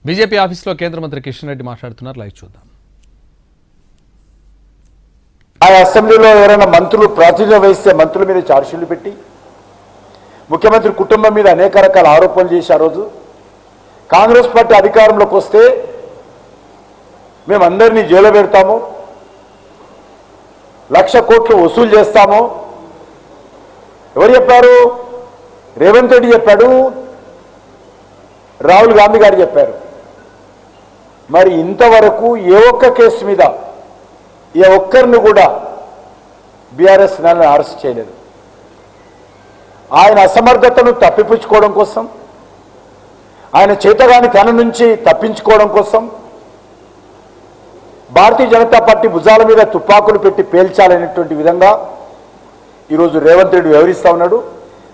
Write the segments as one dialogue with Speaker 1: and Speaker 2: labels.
Speaker 1: BJP ఆఫీసులో కేంద్ర మంత్రి కిషన్ రెడ్డి మాట్లాడుతున్నారు. లైవ్ చూద్దాం.
Speaker 2: ఆ అసెంబ్లీలో ఎవరైనా మంత్రులు ప్రాతినిధ్యం వహిస్తే మంత్రుల మీద ఛార్జ్షీట్లు పెట్టి ముఖ్యమంత్రి కుటుంబం మీద అనేక రకాల ఆరోపణలు చేసి ఆ రోజు కాంగ్రెస్ పార్టీ అధికారంలోకి వస్తే మేమందరినీ జైలు పెడతాము, 1,00,000 కోట్లు వసూలు చేస్తాము. ఎవరు చెప్పారు? రేవంత్ రెడ్డి చెప్పాడు, రాహుల్ గాంధీ గారు చెప్పారు. మరి ఇంతవరకు ఏ ఒక్క కేసు మీద ఏ ఒక్కరిని కూడా బీఆర్ఎస్ అరెస్ట్ చేయలేదు. ఆయన అసమర్థతను తప్పిపుచ్చుకోవడం కోసం, ఆయన చేతగాని తన నుంచి తప్పించుకోవడం కోసం భారతీయ జనతా పార్టీ భుజాల మీద తుపాకులు పెట్టి పేల్చాలనేటువంటి విధంగా ఈరోజు రేవంత్ రెడ్డి వ్యవహరిస్తూ ఉన్నాడు.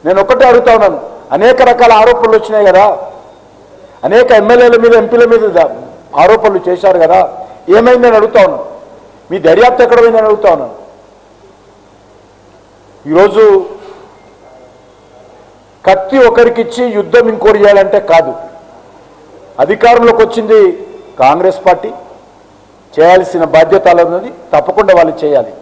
Speaker 2: నేను ఒక్కటే అడుగుతా ఉన్నాను, అనేక రకాల ఆరోపణలు వచ్చినాయి కదా, అనేక ఎమ్మెల్యేల మీద ఎంపీల మీద ఆరోపణలు చేశారు కదా, ఏమైందని అడుగుతా ఉన్నాను. మీ దర్యాప్తు ఎక్కడ పోయిందని అడుగుతా ఉన్నాను. ఈరోజు కత్తి ఒకరికిచ్చి యుద్ధం ఇంకోటి చేయాలంటే కాదు. అధికారంలోకి వచ్చింది కాంగ్రెస్ పార్టీ, చేయాల్సిన బాధ్యత ఉన్నది, తప్పకుండా వాళ్ళు చేయాలి.